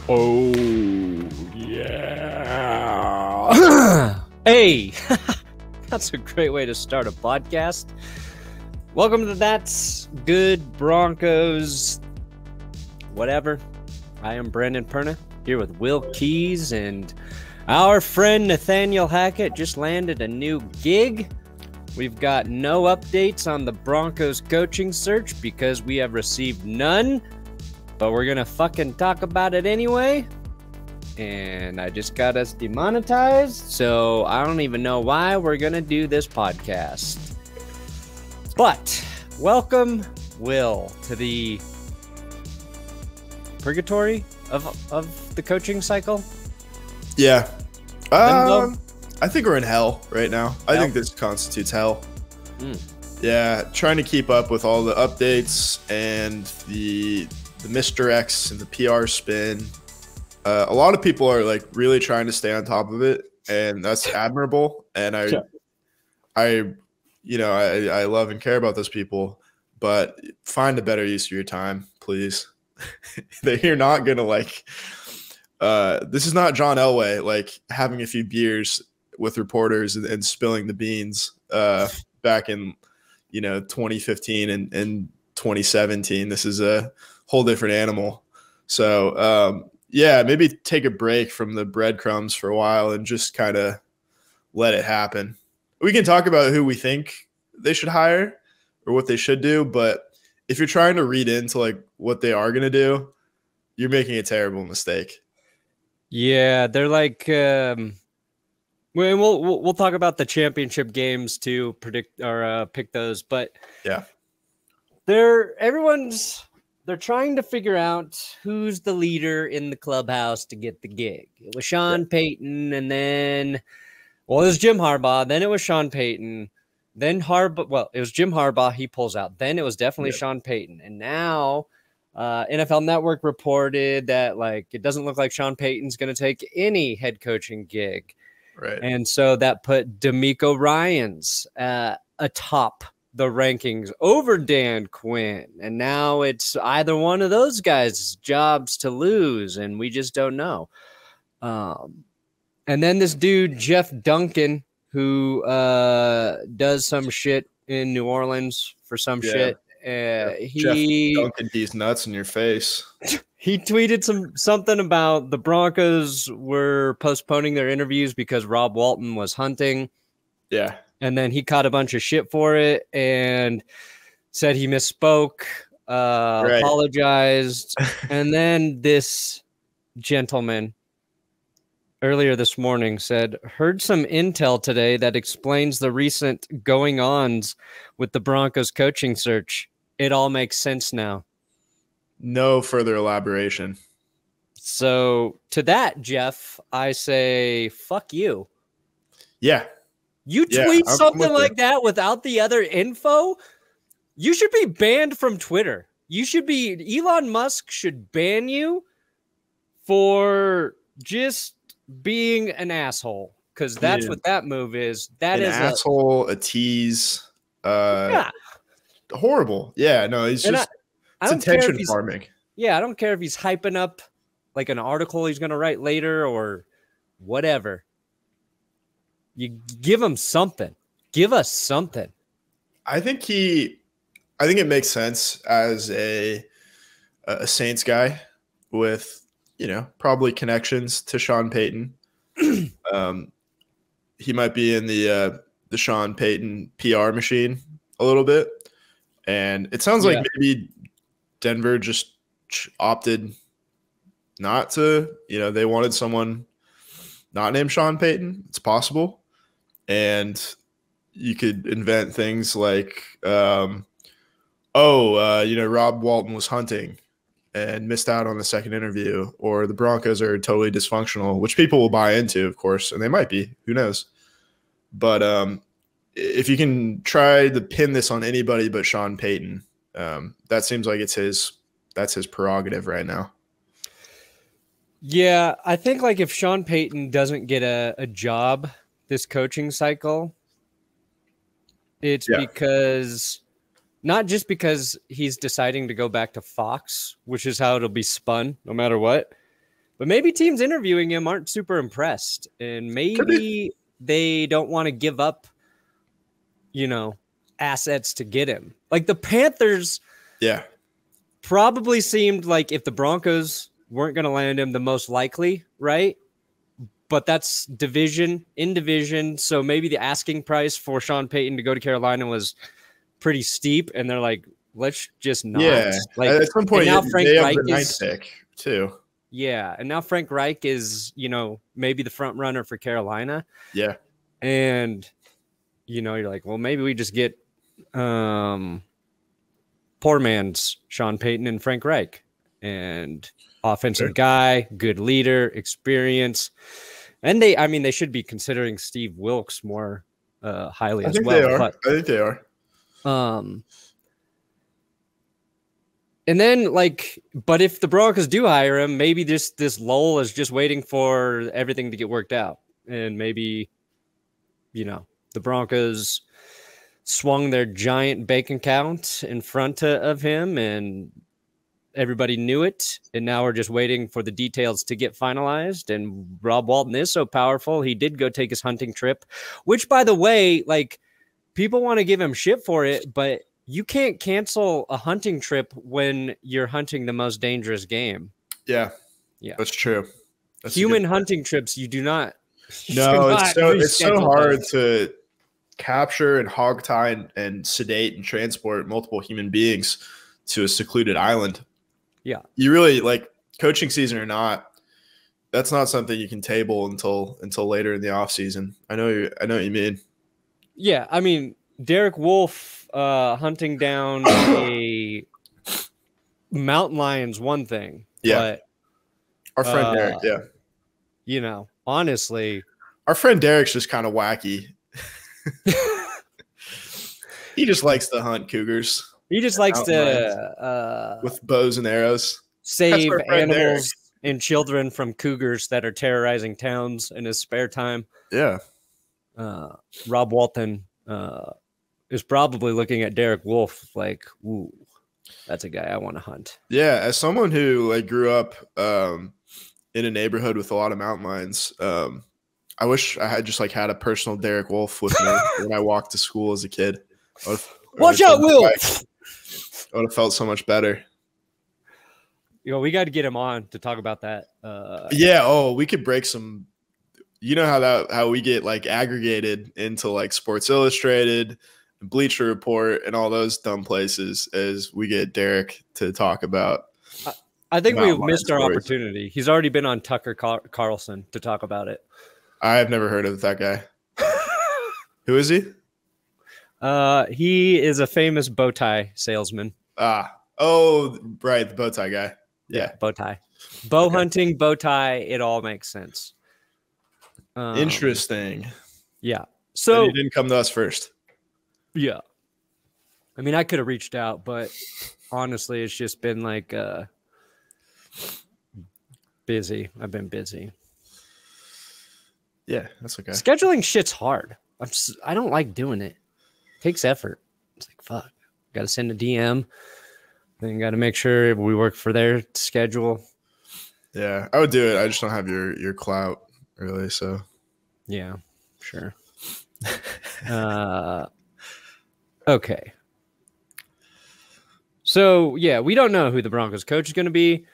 Oh, yeah. Hey, that's a great way to start a podcast. Welcome to That's Good Broncos. Whatever. I am Brandon Perna, here with Will Keys, and our friend Nathaniel Hackett just landed a new gig. We've got no updates on the Broncos coaching search because we have received none. But we're going to fucking talk about it anyway. And I just got us demonetized, so I don't even know why we're going to do this podcast. But welcome, Will, to the purgatory of the coaching cycle. Yeah. I think we're in hell right now. I think this constitutes hell. Yeah, trying to keep up with all the updates and the misdirects and the PR spin. A lot of people are like really trying to stay on top of it, and that's admirable. And I love and care about those people, but find a better use of your time, please. You're not gonna this is not John Elway, like having a few beers with reporters and spilling the beans back in 2015 and 2017. This is a whole different animal. So yeah, maybe take a break from the breadcrumbs for a while and just kind of let it happen. We can talk about who we think they should hire or what they should do, but if you're trying to read into like what they are going to do, you're making a terrible mistake. Yeah, they're like we'll talk about the championship games to predict or pick those, but yeah. They're trying to figure out who's the leader in the clubhouse to get the gig. It was Sean Payton, and then, it was Jim Harbaugh. Then it was Sean Payton. Then it was Jim Harbaugh. He pulls out. Then it was definitely Sean Payton. And now NFL Network reported that it doesn't look like Sean Payton's going to take any head coaching gig. Right. And so that put Demeco Ryans atop the rankings over Dan Quinn, and now it's either one of those guys' jobs to lose, and we just don't know. And then this dude Jeff Duncan, who does some shit in New Orleans for some shit. Jeff Duncan, he's nuts in your face. He tweeted something about the Broncos were postponing their interviews because Rob Walton was hunting. Yeah. And then he caught a bunch of shit for it and said he misspoke, apologized. And then this gentleman earlier this morning said, heard some intel today that explains the recent going-ons with the Broncos coaching search. It all makes sense now. No further elaboration. So to that, Jeff, I say, fuck you. Yeah. You tweet something like that without the other info, you should be banned from Twitter. Elon Musk should ban you for just being an asshole, because that's what that move is. That is an asshole, a tease. Horrible. Yeah, no, it's just it's attention farming. Yeah, I don't care if he's hyping up like an article he's going to write later or whatever. You give him something. Give us something. I think it makes sense as a Saints guy with, probably connections to Sean Payton. He might be in the Sean Payton PR machine a little bit. And it sounds like maybe Denver just opted not to, they wanted someone not named Sean Payton. It's possible. And you could invent things like, Rob Walton was hunting and missed out on the second interview, or the Broncos are totally dysfunctional, which people will buy into, of course, and they might be. Who knows? But if you can try to pin this on anybody but Sean Payton, that seems like that's his prerogative right now. Yeah, I think if Sean Payton doesn't get a job this coaching cycle, it's because Not just because he's deciding to go back to Fox, which is how it'll be spun no matter what. But maybe teams interviewing him aren't super impressed, and maybe they don't want to give up, assets to get him. Like the Panthers, probably seemed like if the Broncos weren't going to land him, the most likely, right? But that's division in division, so maybe the asking price for Sean Payton to go to Carolina was pretty steep, and they're like, let's just not. Yeah, like at some point, now Frank they have the ninth pick too. Yeah, and now Frank Reich is, maybe the front runner for Carolina. Yeah. And, you're like, well, maybe we just get poor man's Sean Payton and Frank Reich. And offensive guy, good leader, experience. And they should be considering Steve Wilkes more highly as well. I think they are. And then, but if the Broncos do hire him, maybe this lull is just waiting for everything to get worked out. And maybe, the Broncos swung their giant bank account in front of him and everybody knew it. And now we're just waiting for the details to get finalized. And Rob Walton is so powerful. He did go take his hunting trip, which, by the way, people want to give him shit for it, but you can't cancel a hunting trip when you're hunting the most dangerous game. Yeah, that's true. That's human hunting trips, you do not. It's so hard to capture and hog tie and sedate and transport multiple human beings to a secluded island. Yeah, you really coaching season or not. That's not something you can table until later in the off season. I know what you mean. Yeah, I mean Derek Wolfe. Hunting down a mountain lion's one thing. Yeah. But, our friend Derek, honestly. Our friend Derek's just kind of wacky. He just likes to hunt cougars. He just likes to with bows and arrows. Save animals and children from cougars that are terrorizing towns in his spare time. Yeah. Rob Walton is probably looking at Derek Wolfe like, ooh, that's a guy I want to hunt. Yeah, as someone who grew up in a neighborhood with a lot of mountain lions, I wish I had just had a personal Derek Wolfe with me when I walked to school as a kid. Watch out, Will! I would have felt so much better. We got to get him on to talk about that. We could break some. You know how we get aggregated into Sports Illustrated, Bleacher Report, and all those dumb places as we get Derek to talk about. I think we've missed our opportunity. He's already been on Tucker Carlson to talk about it. I have never heard of that guy. Who is he? He is a famous bow tie salesman. Oh, right, the bow tie guy. Yeah, bow tie, hunting, bow tie. It all makes sense. Interesting. Yeah. So he didn't come to us first. Yeah. I mean, I could have reached out, but honestly, it's just been busy. I've been busy. Yeah, that's okay. Scheduling shit's hard. I don't like doing it. It takes effort. It's fuck. Got to send a DM. Then got to make sure we work for their schedule. Yeah, I would do it. I just don't have your clout. Really, so yeah, sure. Okay. So yeah, we don't know who the Broncos coach is going to be.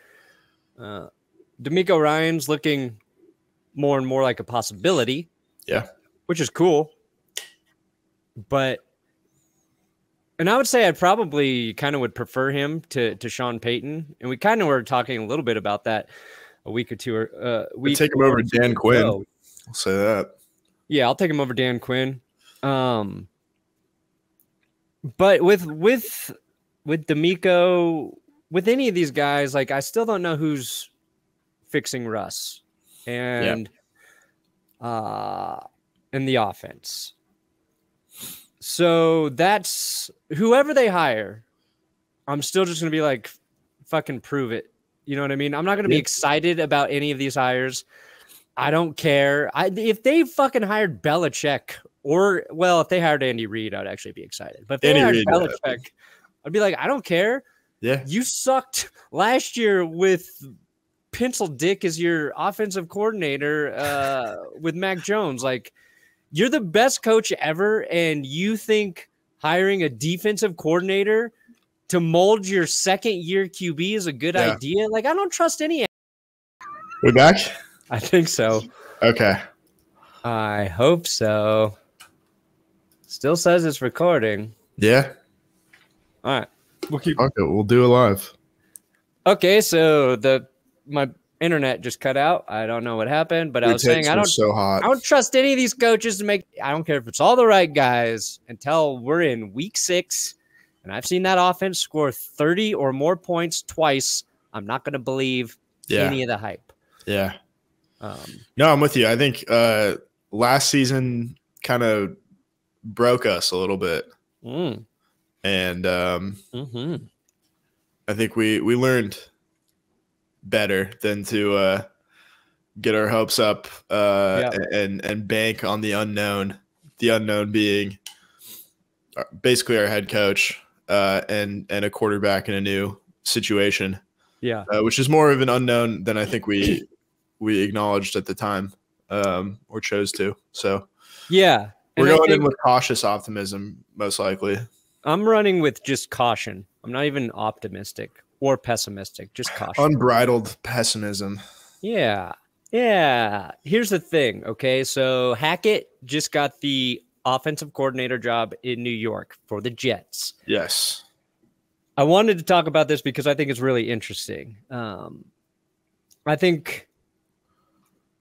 Demeco Ryans looking more and more like a possibility. Yeah, which is cool. And I would say I probably kind of would prefer him to Sean Payton, and we kind of were talking a little bit about that a week or two. We take him over Dan Quinn. I'll say that. Yeah, I'll take him over Dan Quinn. But with Demeco, with any of these guys, I still don't know who's fixing Russ and in the offense. So that's whoever they hire. I'm still just going to be fucking prove it. You know what I mean? I'm not going to be excited about any of these hires. I don't care. If they fucking hired Belichick if they hired Andy Reid, I'd actually be excited. But if they hired Belichick, I'd be like, I don't care. Yeah. You sucked last year with pencil Dick as your offensive coordinator with Mac Jones. Like, you're the best coach ever, and you think hiring a defensive coordinator to mold your second-year QB is a good idea? Like, I don't trust any. We back? I think so. Okay. I hope so. Still says it's recording. Yeah. All right. Okay, we'll do it live. Okay, so my internet just cut out. I don't know what happened, but I was saying I don't trust any of these coaches to make. I don't care if it's all the right guys until we're in week 6, and I've seen that offense score 30 or more points twice. I'm not going to believe any of the hype. Yeah. No, I'm with you. I think last season kind of broke us a little bit, and I think we learned better than to get our hopes up and bank on the unknown. The unknown being basically our head coach and a quarterback in a new situation. Yeah, which is more of an unknown than I think we acknowledged at the time or chose to. So yeah, we're going in with cautious optimism, most likely. I'm running with just caution. I'm not even optimistic or pessimistic, just caution. Unbridled pessimism. Yeah. Yeah. Here's the thing, okay? So Hackett just got the offensive coordinator job in New York for the Jets. Yes. I wanted to talk about this because I think it's really interesting. I think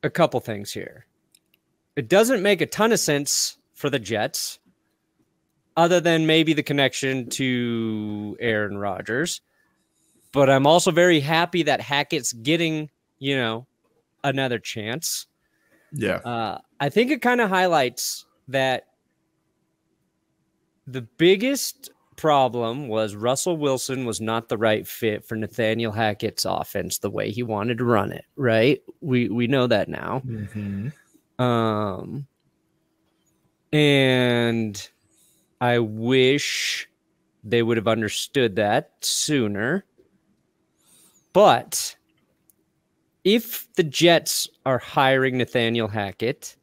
a couple things here. It doesn't make a ton of sense for the Jets, other than maybe the connection to Aaron Rodgers. But I'm also very happy that Hackett's getting, another chance. Yeah. I think it kind of highlights that the biggest problem was Russell Wilson was not the right fit for Nathaniel Hackett's offense the way he wanted to run it, right? We know that now. And I wish they would have understood that sooner. But if the Jets are hiring Nathaniel Hackett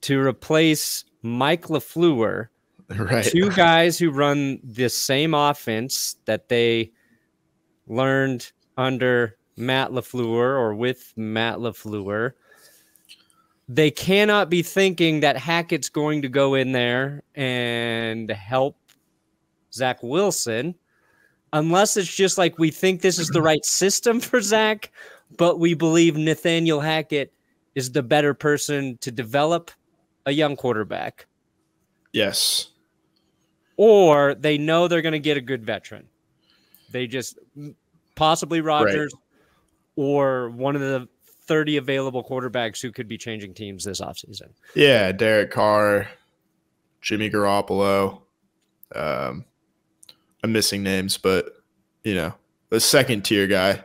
to replace Mike LaFleur, right, 2 guys who run the same offense that they learned under Matt LaFleur or with Matt LaFleur, they cannot be thinking that Hackett's going to go in there and help Zach Wilson, unless it's just like we think this is the right system for Zach, but we believe Nathaniel Hackett is the better person to develop a young quarterback. Yes. Or they know they're going to get a good veteran. They just possibly Rodgers or one of the 30 available quarterbacks who could be changing teams this offseason. Yeah, Derek Carr, Jimmy Garoppolo. I'm missing names, but the second tier guy,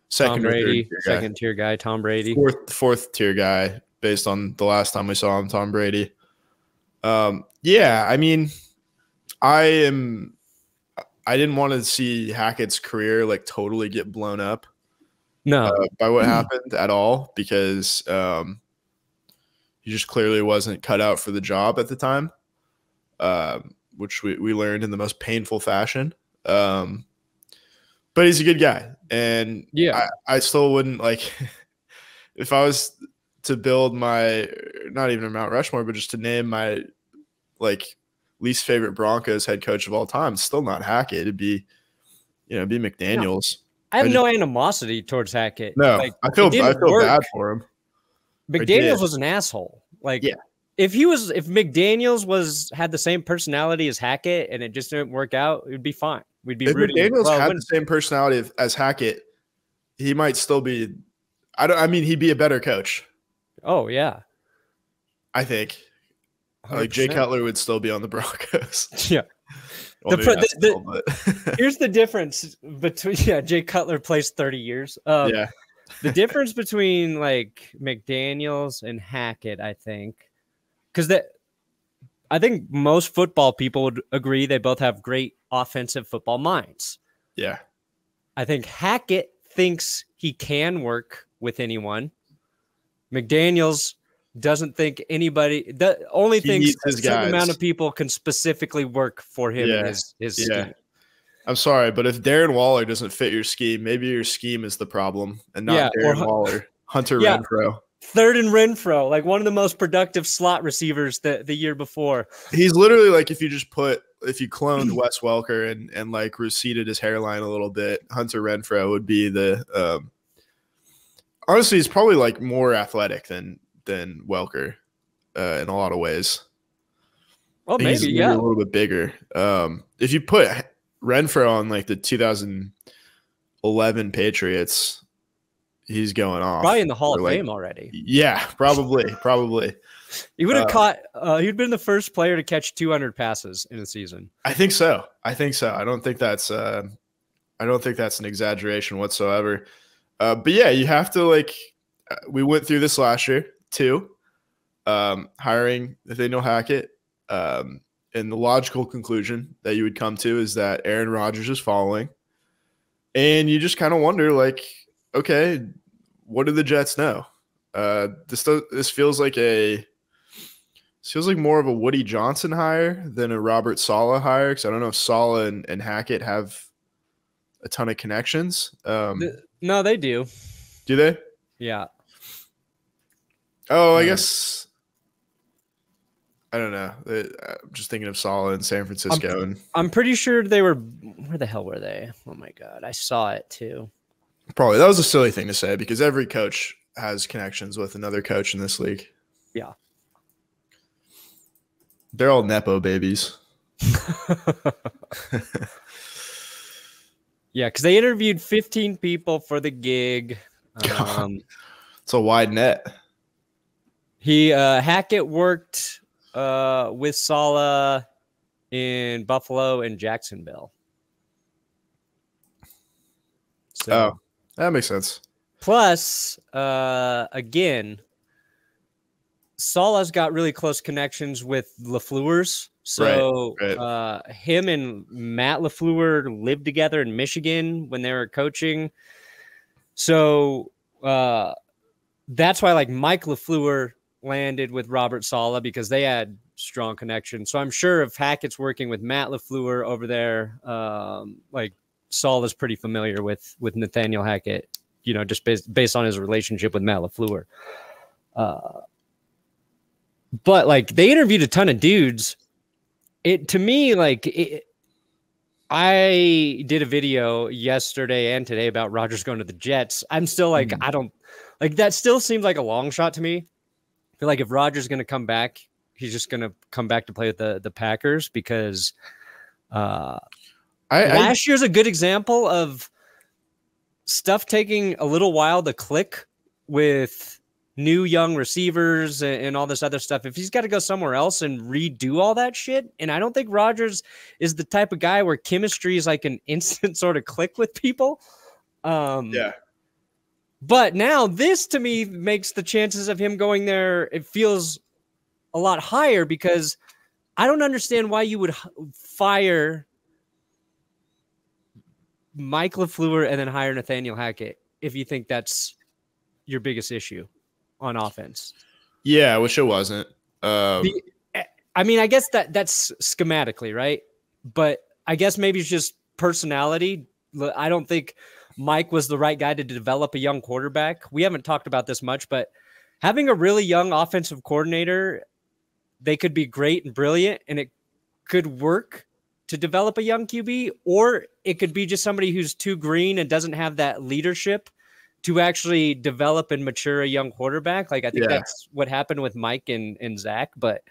Tom Brady, second tier guy, Tom Brady, fourth tier guy, based on the last time we saw him, Tom Brady. Yeah, I mean, I didn't want to see Hackett's career totally get blown up. No, by what happened at all, because he just clearly wasn't cut out for the job at the time, which we learned in the most painful fashion. But he's a good guy, and I still wouldn't if I was to build my, not even a Mount Rushmore, but just to name my least favorite Broncos head coach of all time, it's still not Hackett. It'd be McDaniels. No. I have no animosity towards Hackett. No, I feel bad for him. McDaniels was an asshole. If McDaniels had the same personality as Hackett and it just didn't work out, it would be fine. We'd be if McDaniels had the same personality as Hackett, he might still be. He'd be a better coach. Oh yeah, I think. 100%. Jay Cutler would still be on the Broncos. Yeah. Well, here's the difference between Jay Cutler plays 30 years. The difference between McDaniels and Hackett, I think, because I think most football people would agree they both have great offensive football minds. Yeah. I think Hackett thinks he can work with anyone. McDaniels doesn't think anybody, only He thinks needs a his certain guys. amount of people can specifically work for him and his scheme. I'm sorry, but if Darren Waller doesn't fit your scheme, maybe your scheme is the problem and not Darren Waller. Hunter Renfrow. Third and Renfrow, like one of the most productive slot receivers the year before. He's literally like if you cloned Wes Welker and like receded his hairline a little bit, Hunter Renfrow would be the honestly, he's probably like more athletic than Welker in a lot of ways. Well, maybe, he's maybe a little bit bigger. If you put Renfrow on like the 2011 Patriots, he's going off. Probably in the Hall of Fame already. Yeah, probably. He would have caught. He'd been the first player to catch 200 passes in a season. I think so. I don't think that's an exaggeration whatsoever. But yeah, you have to like. We went through this last year too, hiring Nathaniel Hackett. And the logical conclusion that you would come to is that Aaron Rodgers is following, and you just kind of wonder, like, okay, what do the Jets know? This feels like more of a Woody Johnson hire than a Robert Saleh hire, because I don't know if Saleh and Hackett have a ton of connections. No, they do. Do they? Yeah. Oh, I guess. I don't know. I'm just thinking of Saleh in San Francisco. I'm pretty sure they were. Where the hell were they? Oh my God, I saw it too. Probably that was a silly thing to say because every coach has connections with another coach in this league. Yeah, they're all nepo babies. Yeah, because they interviewed 15 people for the gig. It's a wide net. Hackett worked with Saleh in Buffalo and Jacksonville. So, that makes sense. Plus, again, Saleh's got really close connections with LaFleur's. So right. Him and Matt LaFleur lived together in Michigan when they were coaching. So that's why like Mike LaFleur landed with Robert Saleh because they had strong connections. So I'm sure if Hackett's working with Matt LaFleur over there, like Saleh is pretty familiar with Nathaniel Hackett, you know, just based on his relationship with Matt LaFleur. But like they interviewed a ton of dudes. To me, I did a video yesterday and today about Rodgers going to the Jets. I'm still like, I don't like that. Still seems like a long shot to me. I feel like if Rodgers is going to come back, he's just going to come back to play with the Packers because last year's a good example of stuff taking a little while to click with new young receivers and all this other stuff. If he's got to go somewhere else and redo all that shit, and I don't think Rodgers is the type of guy where chemistry is like an instant sort of click with people. Yeah. But now this to me makes the chances of him going there, it feels a lot higher because I don't understand why you would fire Mike LaFleur and then hire Nathaniel Hackett if you think that's your biggest issue on offense. Yeah, I wish it wasn't. I mean, I guess that's schematically, right? But I guess maybe it's just personality. I don't think Mike was the right guy to develop a young quarterback. We haven't talked about this much, but having a really young offensive coordinator, they could be great and brilliant, and it could work to develop a young QB, or it could be just somebody who's too green and doesn't have that leadership to actually develop and mature a young quarterback. Like I think that's what happened with Mike and Zach, but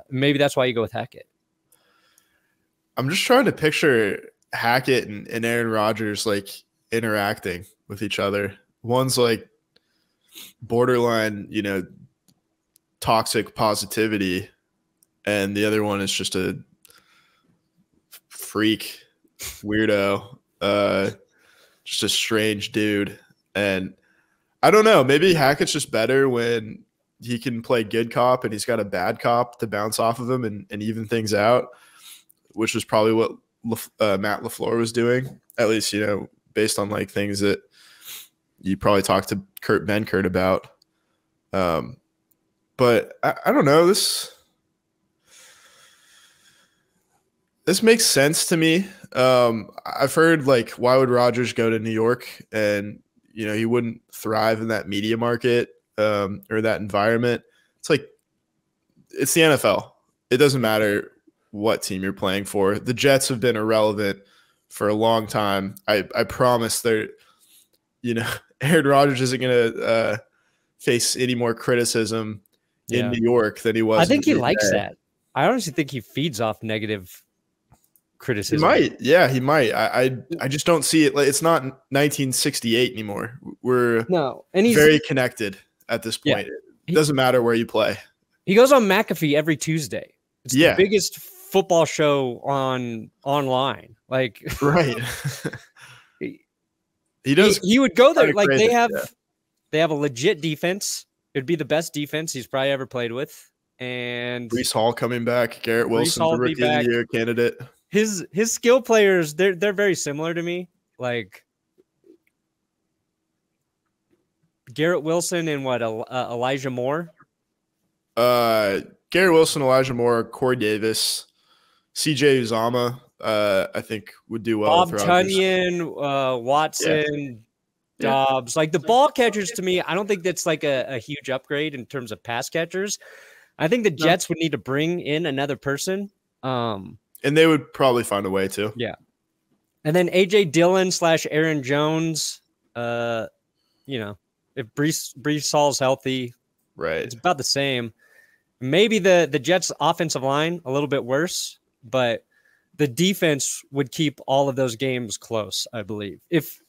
maybe that's why you go with Hackett. I'm just trying to picture Hackett and Aaron Rodgers like interacting with each other. One's like borderline, you know, toxic positivity, and the other one is just a freak weirdo, just a strange dude. And I don't know, maybe Hackett's just better when he can play good cop and he's got a bad cop to bounce off of him and even things out, which was probably what Matt LaFleur was doing, at least, you know, based on like things that you probably talked to Kurt Benkert about. But I don't know. This makes sense to me. I've heard, like, why would Rodgers go to New York? And, he wouldn't thrive in that media market or that environment. It's like, it's the NFL. It doesn't matter what team you're playing for. The Jets have been irrelevant for a long time. I promise they're, Aaron Rodgers isn't going to face any more criticism in New York than he was. I think he likes that. I honestly think he feeds off negative criticism. He might. Yeah, he might. I just don't see it. Like, it's not 1968 anymore. We're and he's very connected at this point. It doesn't matter where you play. He goes on McAfee every Tuesday. It's the biggest football show online. Like, right. He does. He would go there. Like, they have a legit defense. It'd be the best defense he's probably ever played with. And Breece Hall coming back, Garrett Wilson, the Rookie of the Year candidate. His skill players, they're very similar to me. Like Garrett Wilson and Elijah Moore. Garrett Wilson, Elijah Moore, Corey Davis, CJ Uzama. I think would do well. Bob Tunyon, Watson. Dobbs, like the ball catchers, to me, I don't think that's like a huge upgrade in terms of pass catchers. I think the Jets would need to bring in another person. And they would probably find a way to. Yeah. And then AJ Dillon / Aaron Jones, if Breece Hall's healthy, right, it's about the same. Maybe the Jets offensive line a little bit worse, but the defense would keep all of those games close, I believe. If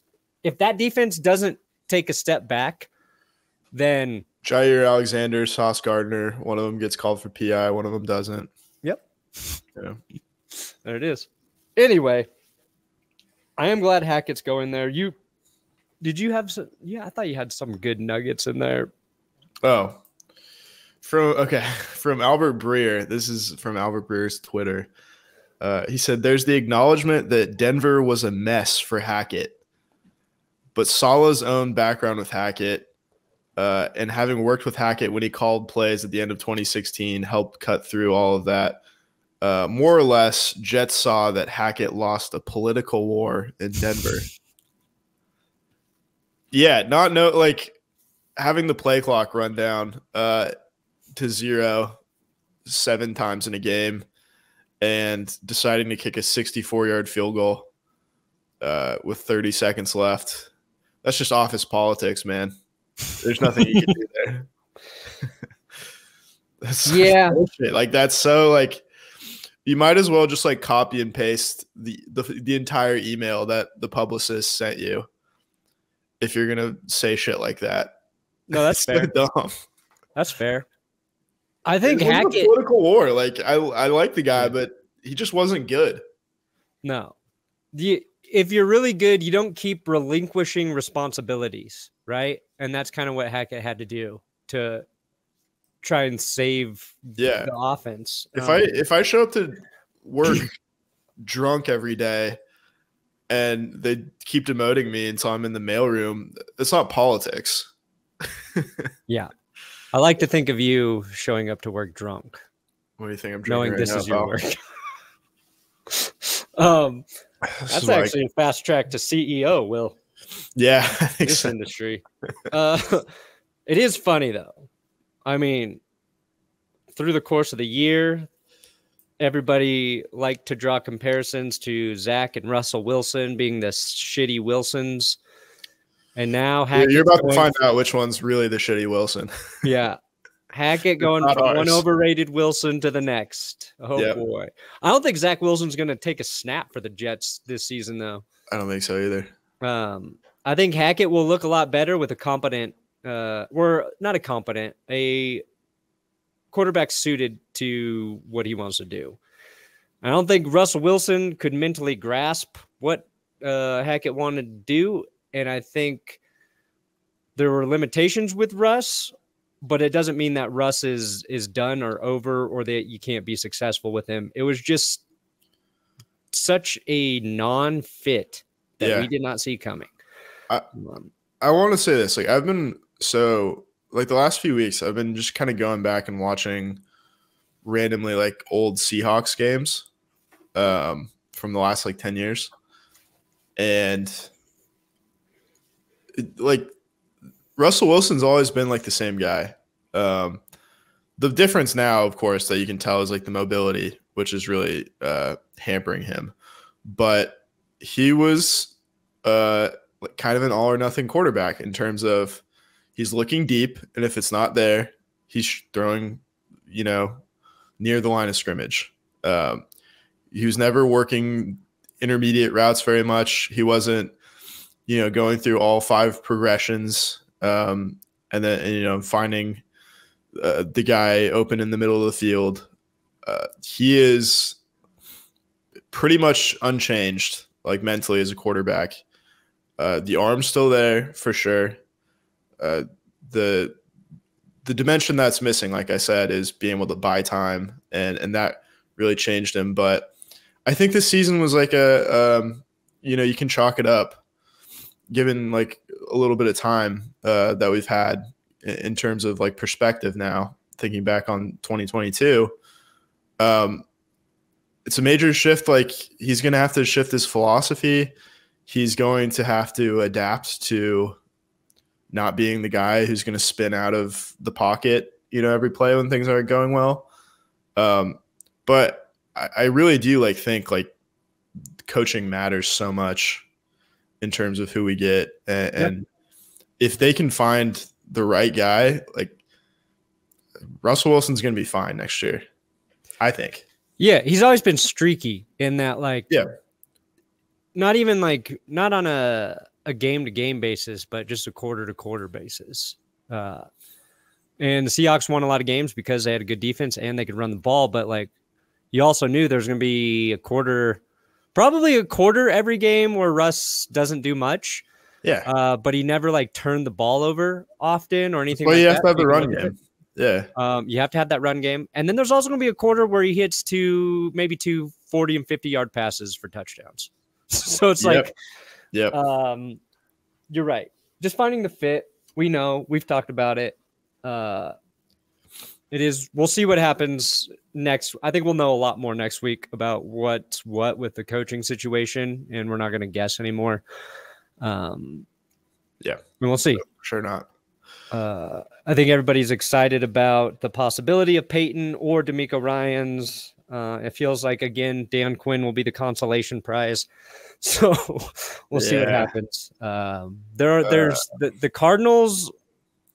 that defense doesn't take a step back, then Jair Alexander, Sauce Gardner, one of them gets called for PI, one of them doesn't. Yep. Yeah. There it is. Anyway, I am glad Hackett's going there. Did you have some? Yeah, I thought you had some good nuggets in there. Oh, from Albert Breer. This is from Albert Breer's Twitter. He said, "There's the acknowledgement that Denver was a mess for Hackett. But Salah's own background with Hackett and having worked with Hackett when he called plays at the end of 2016 helped cut through all of that. More or less, Jets saw that Hackett lost a political war in Denver." Having the play clock run down to 0 7 times in a game and deciding to kick a 64-yard field goal with 30 seconds left. That's just office politics, man. There's nothing you can do there. That's bullshit. Like, that's so, like, you might as well just like copy and paste the entire email that the publicist sent you if you're gonna say shit like that. No, that's fair. So dumb. That's fair. I think Hackett, political war. Like, I like the guy, but he just wasn't good. No. If you're really good, you don't keep relinquishing responsibilities, right? And that's kind of what Hackett had to do to try and save the offense. If I show up to work drunk every day and they keep demoting me until I'm in the mailroom, it's not politics. Yeah. I like to think of you showing up to work drunk. What do you think I'm drinking knowing right this now, is your work? That's actually a fast track to CEO, Will. Yeah, I think this so. industry. It is funny though. I mean, through the course of the year, everybody liked to draw comparisons to Zach and Russell Wilson being the shitty Wilsons. And now Hackett's you're about to find out which one's really the shitty Wilson. Yeah. Hackett going from one overrated Wilson to the next. Oh, boy. I don't think Zach Wilson's going to take a snap for the Jets this season, though. I don't think so either. I think Hackett will look a lot better with a competent a quarterback suited to what he wants to do. I don't think Russell Wilson could mentally grasp what Hackett wanted to do, and I think there were limitations with Russ, but it doesn't mean that Russ is done or over or that you can't be successful with him. It was just such a non-fit that we did not see coming. I want to say this. Like I've been the last few weeks, I've been just kind of going back and watching randomly like old Seahawks games from the last like 10 years. And like Russell Wilson's always been like the same guy. The difference now, of course, that you can tell is like the mobility, which is really hampering him. But he was kind of an all or nothing quarterback in terms of he's looking deep, and if it's not there, he's throwing, near the line of scrimmage. He was never working intermediate routes very much. He wasn't, going through all 5 progressions and then, finding the guy open in the middle of the field. He is pretty much unchanged, like mentally as a quarterback. The arm's still there for sure. The dimension that's missing, like I said, is being able to buy time, and that really changed him. But I think this season was like you can chalk it up, given like a little bit of time that we've had in terms of like perspective now, thinking back on 2022. It's a major shift. Like he's going to have to shift his philosophy. He's going to have to adapt to not being the guy who's going to spin out of the pocket, every play when things aren't going well. But I really do think coaching matters so much in terms of who we get. And if they can find the right guy, like Russell Wilson's going to be fine next year, I think. Yeah, he's always been streaky in that, not even not on a game-to-game basis, but just a quarter-to-quarter basis. And the Seahawks won a lot of games because they had a good defense and they could run the ball. But you also knew there's going to be probably a quarter every game where Russ doesn't do much. Yeah. But he never turned the ball over often or anything. Well, like you that. have to have the run game. Yeah. You have to have that run game. And then there's also going to be a quarter where he hits maybe two 40 and 50-yard passes for touchdowns. So it's you're right. Just finding the fit. We know, we've talked about it. We'll see what happens next. I think we'll know a lot more next week about what's what with the coaching situation, and we're not going to guess anymore. And we'll see. Sure not. I think everybody's excited about the possibility of Peyton or Demeco Ryans. It feels like, again, Dan Quinn will be the consolation prize. So we'll see what happens. There's the Cardinals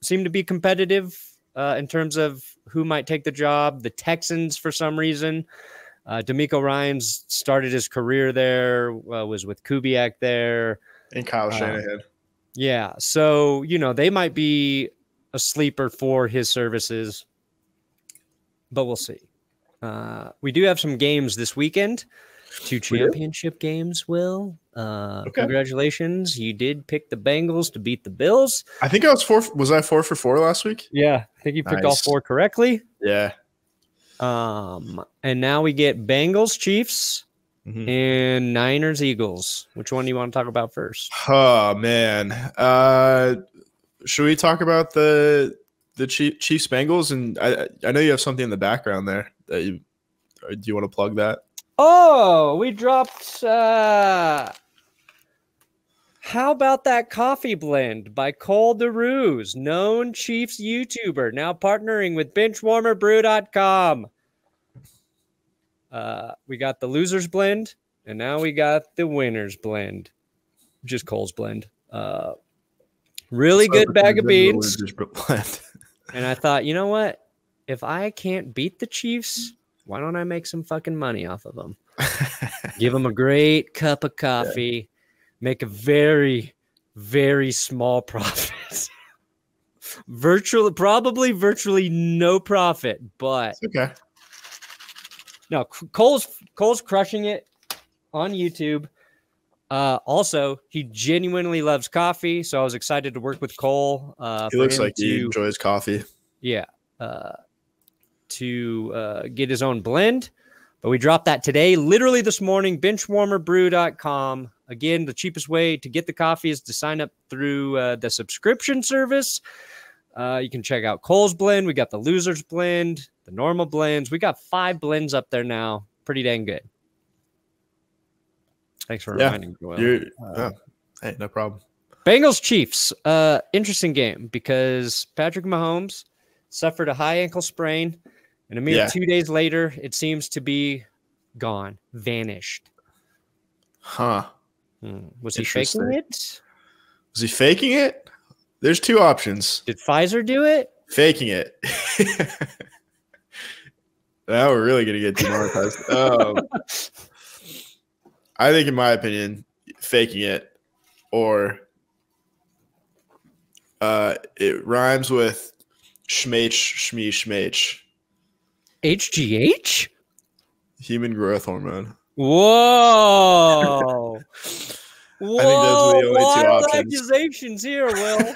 seem to be competitive in terms of who might take the job. The Texans, for some reason, Demeco Ryans started his career there, was with Kubiak there. And Kyle Shanahan. Yeah. So, they might be a sleeper for his services, but we'll see. We do have some games this weekend. 2 championship games, Will. Congratulations. You did pick the Bengals to beat the Bills. I think I was 4. Was I 4 for 4 last week? Yeah. I think you picked all 4 correctly. Yeah. And now we get Bengals, Chiefs, and Niners, Eagles. Which one do you want to talk about first? Oh, man. Should we talk about the Chiefs Bengals? And I know you have something in the background there. Do you want to plug that? Oh, we dropped how about that coffee blend by Cole DeRuse, known Chiefs YouTuber, now partnering with benchwarmerbrew.com. We got the losers blend, and now we got the winners blend, just Cole's blend. Really good bag of beans. And I thought, you know what? If I can't beat the Chiefs, why don't I make some fucking money off of them? Give them a great cup of coffee, make a very, very small profit. Probably virtually no profit, but it's okay. No, Cole's crushing it on YouTube. Also, he genuinely loves coffee, so I was excited to work with Cole. He looks like he enjoys coffee. Yeah. To get his own blend. But we dropped that today, literally this morning, benchwarmerbrew.com. Again, the cheapest way to get the coffee is to sign up through the subscription service. You can check out Cole's blend. We got the Loser's blend, the normal blends. We got 5 blends up there now. Pretty dang good. Thanks for reminding me. Hey, no problem. Bengals Chiefs. Interesting game because Patrick Mahomes suffered a high ankle sprain, and a mere 2 days later, it seems to be gone, vanished. Huh. Was he faking it? Was he faking it? There's 2 options. Did Pfizer do it? Faking it. Now we're really going to get demonetized. I think, in my opinion, faking it, or it rhymes with schmach. HGH? Human growth hormone. Whoa. Whoa, I think those are the only 2 options. Accusations here, Will.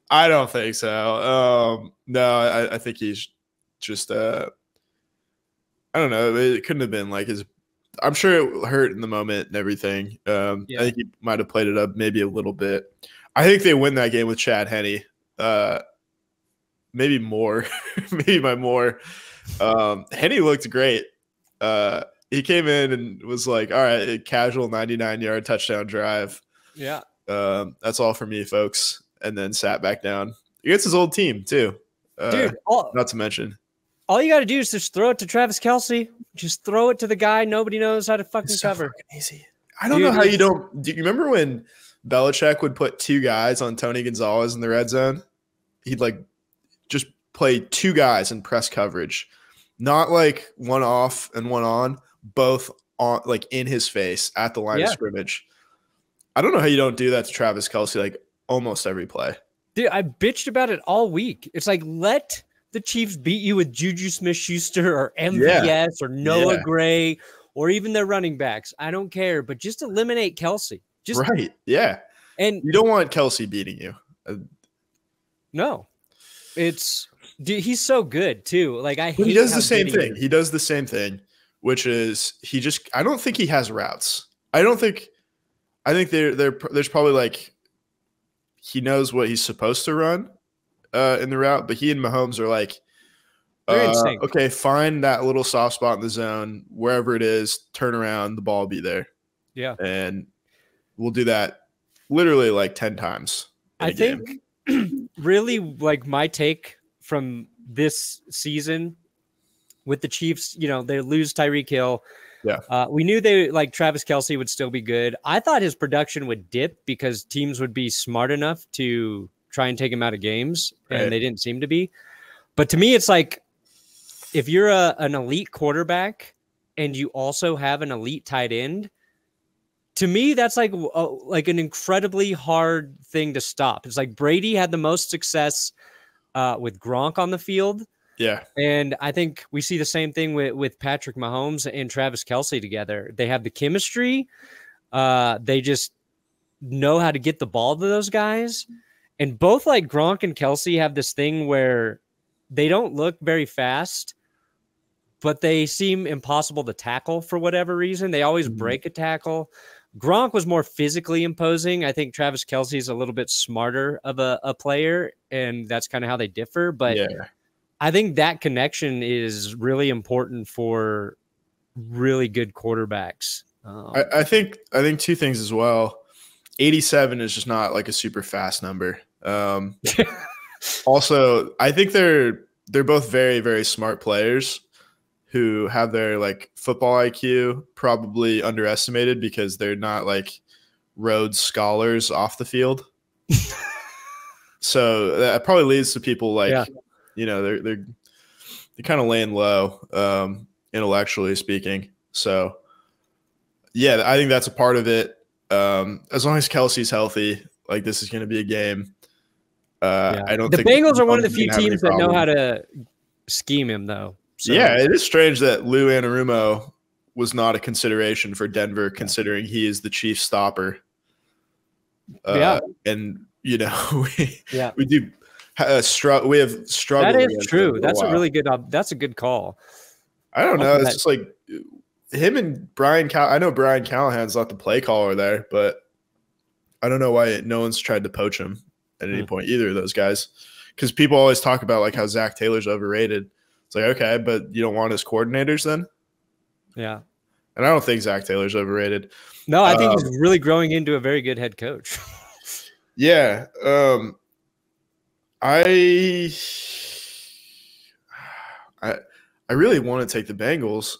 I don't think so. No, I think he's just I don't know. It couldn't have been like his. I'm sure it hurt in the moment and everything. I think he might have played it up maybe a little bit. I think they win that game with Chad Henne. Maybe more. Maybe by more. Henne looked great. He came in and was like, all right, a casual 99-yard touchdown drive. Yeah. That's all for me, folks. And then sat back down against his old team, too. Dude, not to mention. All you got to do is just throw it to Travis Kelce. Just throw it to the guy nobody knows how to fucking cover. Fucking easy. I don't know how you don't. Do you remember when Belichick would put 2 guys on Tony Gonzalez in the red zone? He'd like just play 2 guys in press coverage. Not like one off and one on, both on like in his face at the line of scrimmage. I don't know how you don't do that to Travis Kelce like almost every play. Dude, I bitched about it all week. It's like, let the Chiefs beat you with Juju Smith-Schuster or MVS or Noah Gray or even their running backs. I don't care, but just eliminate Kelce. Just right. Yeah. And you don't want Kelce beating you. No. Dude, he's so good too. Like he does the same thing. He does the same thing, which is I don't think he has routes. I think there's probably like he knows what he's supposed to run in the route, but he and Mahomes are like, okay, find that little soft spot in the zone, wherever it is, turn around, the ball will be there. Yeah. And we'll do that literally like 10 times. I think really like my take from this season with the Chiefs, they lose Tyreek Hill. Yeah. We knew Travis Kelce would still be good. I thought his production would dip because teams would be smart enough to try and take him out of games, and they didn't seem to be. But to me, it's like if you're an elite quarterback and you also have an elite tight end, to me, that's like an incredibly hard thing to stop. It's like Brady had the most success with Gronk on the field. Yeah. And I think we see the same thing with Patrick Mahomes and Travis Kelce together. They have the chemistry. They just know how to get the ball to those guys. And both like Gronk and Kelce have this thing where they don't look very fast, but they seem impossible to tackle for whatever reason. They always break a tackle. Gronk was more physically imposing. I think Travis Kelce is a little bit smarter of a player, and that's kind of how they differ. But I think that connection is really important for really good quarterbacks. I think 2 things as well. 87 is just not like a super fast number. Also, I think they're both very, very smart players who have their like football IQ probably underestimated because they're not like Rhodes scholars off the field. So that probably leads to people like, they're kind of laying low, intellectually speaking. So yeah, I think that's a part of it. As long as Kelce's healthy, like this is going to be a game. I don't think the Bengals are one of the few teams that know how to scheme him though. So. Yeah, it is strange that Lou Anarumo was not a consideration for Denver, considering he is the chief stopper. And we do we have struggled. That is true. That's a really good. That's a good call. I don't know. It's just like him and I know Brian Callahan's not the play caller there, but I don't know why no one's tried to poach him at any point, either of those guys. Because people always talk about like how Zach Taylor's overrated. It's like, okay, but you don't want his coordinators then? Yeah. And I don't think Zach Taylor's overrated. No, I think he's really growing into a very good head coach. Yeah. I really want to take the Bengals.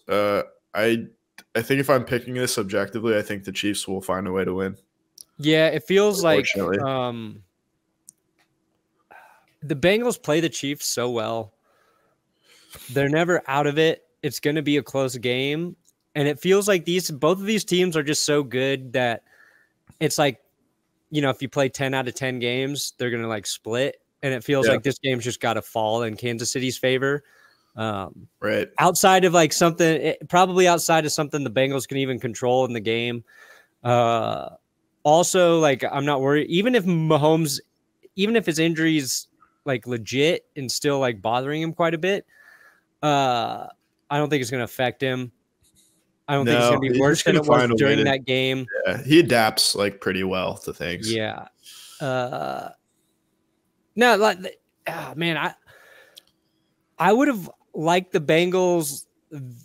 I think if I'm picking this objectively, I think the Chiefs will find a way to win. Yeah, it feels like the Bengals play the Chiefs so well. They're never out of it. It's going to be a close game. And it feels like both of these teams are just so good that it's like, you know, if you play 10 out of 10 games, they're going to like split. And it feels like this game's just got to fall in Kansas City's favor. Right. Outside of like probably outside of something the Bengals can even control in the game. Also, like, I'm not worried. Even if his injury's like legit and still like bothering him quite a bit, I don't think it's going to affect him. I don't think it's going to be worse than it was during that game. Yeah, he adapts like pretty well to things. Yeah. No, like, man, I would have liked the Bengals'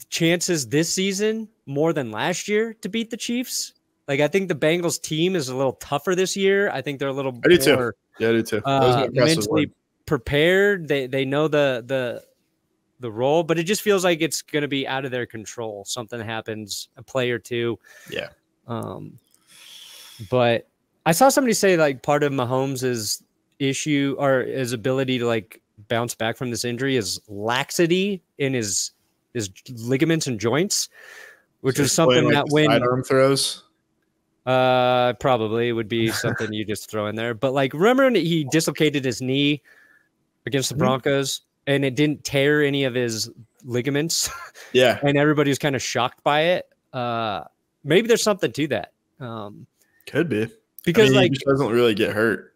chances this season more than last year to beat the Chiefs. Like, I think the Bengals team is a little tougher this year. I think they're a little more. I do too. Yeah, I do too. Mentally prepared. They know the role, but it just feels like it's going to be out of their control. Something happens, a play or two. Yeah. But I saw somebody say like part of Mahomes' issue or his ability to like bounce back from this injury is laxity in his ligaments and joints, which is something that when sidearm throws. Probably would be something you just throw in there. But like, remember when he dislocated his knee against the Broncos and it didn't tear any of his ligaments? Yeah. And everybody was kind of shocked by it. Maybe there's something to that. Could be. Because he just doesn't really get hurt.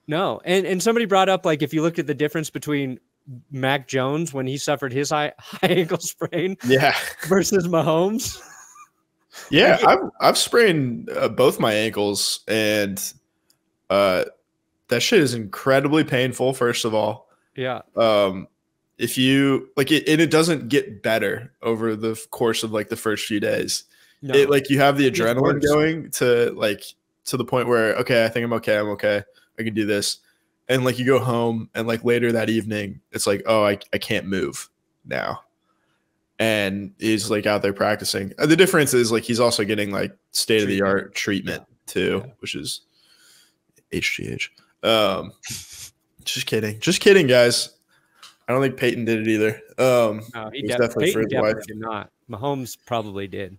No. And somebody brought up, like, if you looked at the difference between Mac Jones when he suffered his high ankle sprain versus Mahomes. Yeah, I've sprained both my ankles, and that shit is incredibly painful. First of all, yeah. If you like it, and it doesn't get better over the course of like the first few days. No. It like you have the adrenaline going to the point where okay, I think I'm okay. I can do this, and like you go home, and like later that evening, it's like oh, I can't move now. And he's like out there practicing. The difference is like he's also getting like state of the art treatment too, which is HGH. Just kidding, guys. I don't think Peyton did it either. No, he definitely did not. Mahomes probably did.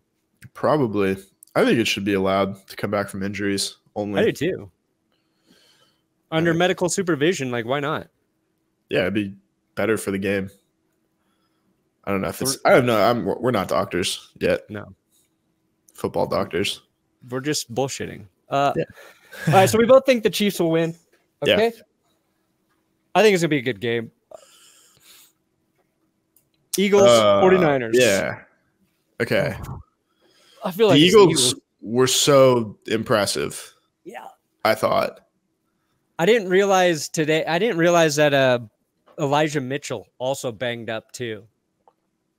Probably. I think it should be allowed to come back from injuries only. I do too. Under medical supervision, like why not? Yeah, it'd be better for the game. I don't know if it's. I don't know. We're not doctors yet. No, football doctors. We're just bullshitting. All right, so we both think the Chiefs will win. Okay. Yeah. I think it's gonna be a good game. Eagles, 49ers. Yeah. Okay. I feel like the Eagles were so impressive. Yeah. I thought. I didn't realize that Elijah Mitchell also banged up too.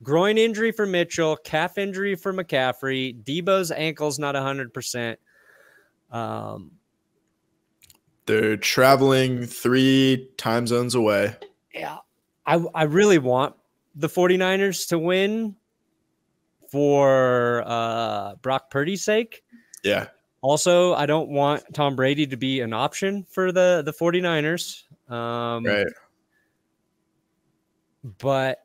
Groin injury for Mitchell, calf injury for McCaffrey. Debo's ankle's not 100%. They're traveling 3 time zones away. Yeah. I really want the 49ers to win for Brock Purdy's sake. Yeah. Also, I don't want Tom Brady to be an option for the 49ers. Right. But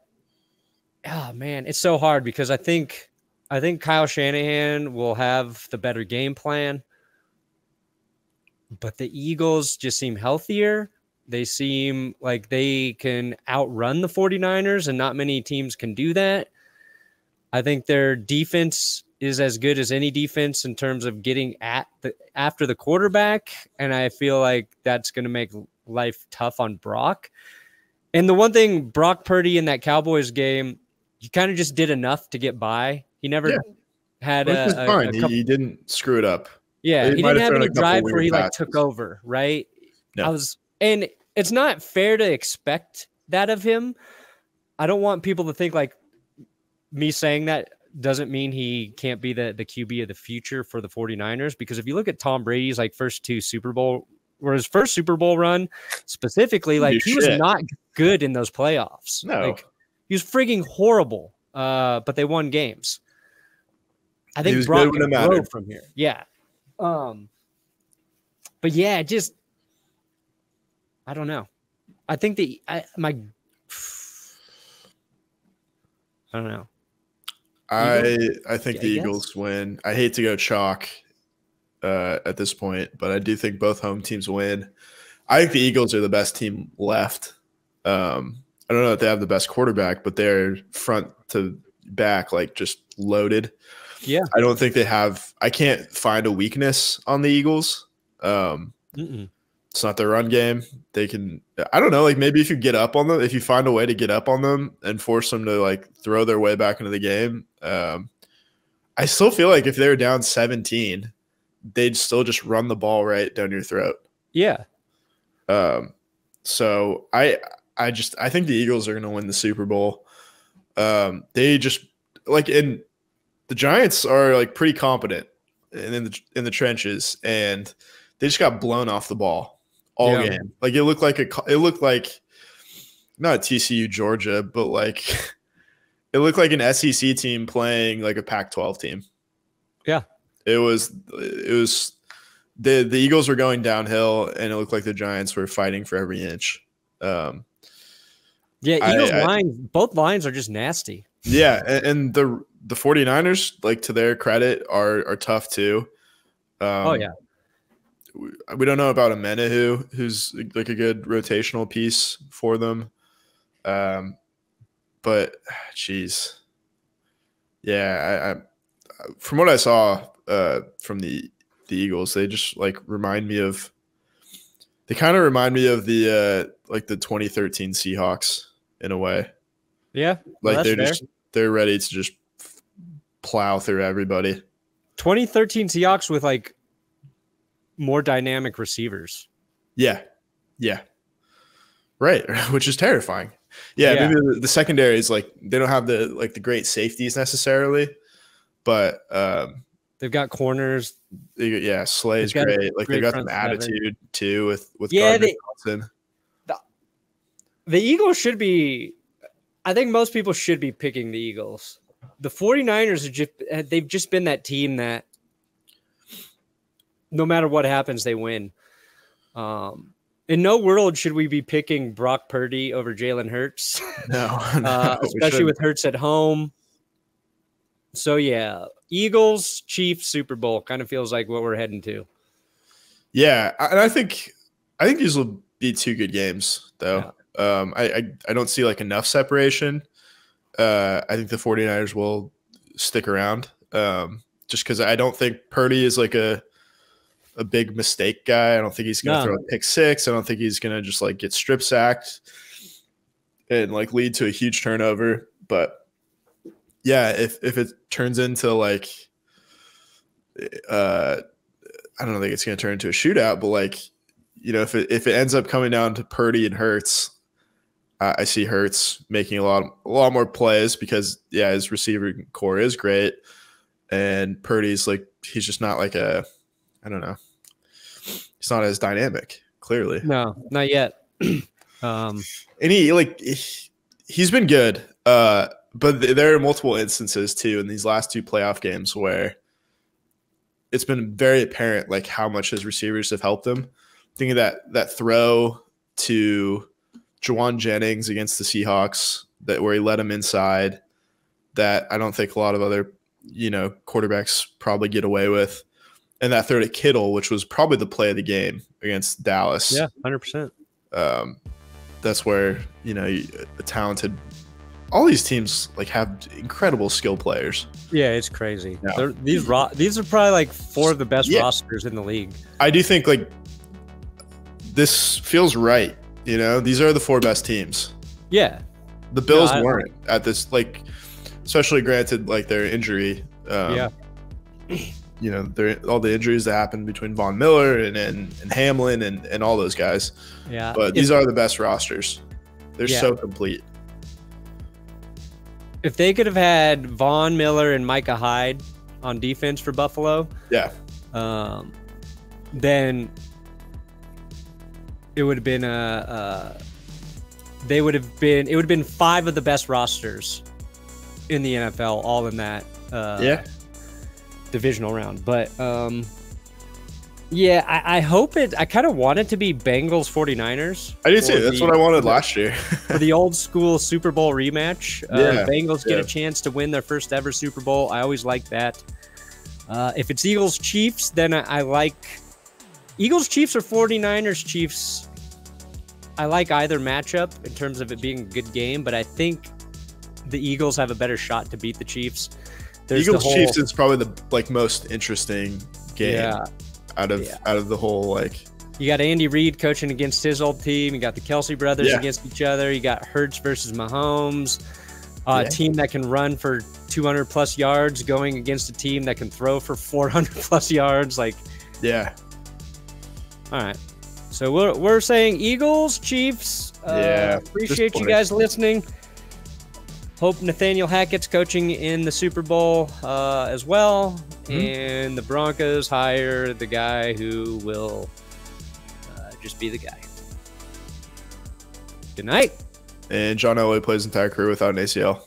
oh man, it's so hard because I think Kyle Shanahan will have the better game plan. But the Eagles just seem healthier. They seem like they can outrun the 49ers, and not many teams can do that. I think their defense is as good as any defense in terms of getting after the quarterback, and I feel like that's going to make life tough on Brock. And the one thing, Brock Purdy in that Cowboys game, he kind of just did enough to get by. He never Yeah. had Which is fine. a couple. He didn't screw it up. Yeah, he might didn't have thrown any a couple drives where weird he like passes. took over, right? No. And it's not fair to expect that of him. I don't want people to think like me saying that doesn't mean he can't be the QB of the future for the 49ers, because if you look at Tom Brady's like first two Super Bowl or his first Super Bowl run specifically, like he was not good in those playoffs. No. Like he was frigging horrible. But they won games. I think Brock can grow from here. Yeah. But yeah, just I don't know. I think I don't know. I think the Eagles win. I hate to go chalk at this point, but I do think both home teams win. I think the Eagles are the best team left. I don't know if they have the best quarterback, but they're front to back, like just loaded. Yeah. I don't think they have – I can't find a weakness on the Eagles. It's not their run game. They can – I don't know, like maybe if you get up on them, if you find a way to get up on them and force them to like throw their way back into the game, I still feel like if they were down 17, they'd still just run the ball right down your throat. Yeah. So I think the Eagles are going to win the Super Bowl. They just like in the Giants are like pretty competent in the trenches, and they just got blown off the ball all game. Like it looked like not TCU Georgia, but like it looked like an SEC team playing like a Pac-12 team. Yeah, it was the Eagles were going downhill, and it looked like the Giants were fighting for every inch. Eagles lines, both lines are just nasty. Yeah, and the 49ers, like to their credit, are tough too. We don't know about Amenahu, who's like a good rotational piece for them. But geez, yeah, I from what I saw from the Eagles, they just like remind me of. They kind of remind me of the like the 2013 Seahawks in a way. Yeah, like they're ready to just plow through everybody. 2013 Seahawks with like more dynamic receivers. Yeah, right, which is terrifying. Yeah. Maybe the secondary is like they don't have the great safeties necessarily, but they've got corners. Slay's great. Like they got some attitude too with Gardner Johnson. The Eagles should be. I think most people should be picking the Eagles. The 49ers they've just been that team that no matter what happens, they win. In no world should we be picking Brock Purdy over Jalen Hurts. No, especially with Hurts at home. So yeah, Eagles, Chiefs, Super Bowl kind of feels like what we're heading to. Yeah, and I think these will be two good games though. Yeah. I don't see like enough separation. I think the 49ers will stick around just because I don't think Purdy is like a big mistake guy. I don't think he's going to throw a pick six. I don't think he's going to just like get strip sacked and like lead to a huge turnover. But yeah, if it turns into like I don't think it's going to turn into a shootout, but like, you know, if it ends up coming down to Purdy and Hurts, I see Hurts making a lot more plays because his receiver core is great, and Purdy's like he's just not like I don't know, he's not as dynamic. Clearly, no, not yet. And he's been good, but there are multiple instances too in these last two playoff games where it's been very apparent like how much his receivers have helped him. Thinking that throw to Juwan Jennings against the Seahawks where he led him inside, that I don't think a lot of other quarterbacks probably get away with, and that throw to Kittle, which was probably the play of the game against Dallas. Yeah, 100%. That's where a talented. All these teams like have incredible skill players. Yeah, it's crazy. Yeah. These are probably like four of the best rosters in the league. I do think like this feels right. These are the four best teams. Yeah. The Bills weren't at this. Like, especially granted like their injury. Yeah. You know, all the injuries that happened between Von Miller and Hamlin and all those guys. Yeah. But these are the best rosters. They're so complete. If they could have had Von Miller and Micah Hyde on defense for Buffalo, then it would have been it would have been 5 of the best rosters in the NFL, all in that divisional round. But yeah, I hope it. I kind of want it to be Bengals 49ers. I did too. That's what I wanted last year. For the old school Super Bowl rematch. Bengals get a chance to win their first ever Super Bowl. I always like that. If it's Eagles Chiefs, then I like Eagles Chiefs or 49ers Chiefs. I like either matchup in terms of it being a good game, but I think the Eagles have a better shot to beat the Chiefs. Eagles Chiefs is probably the most interesting game out of the whole like. You got Andy Reid coaching against his old team. You got the Kelsey brothers against each other. You got Hurts versus Mahomes. A team that can run for 200 plus yards going against a team that can throw for 400 plus yards. Like, all right. So we're saying Eagles, Chiefs. Appreciate you guys listening. Hope Nathaniel Hackett's coaching in the Super Bowl as well. And the Broncos hire the guy who will just be the guy. Good night. And John Elway plays his entire career without an ACL.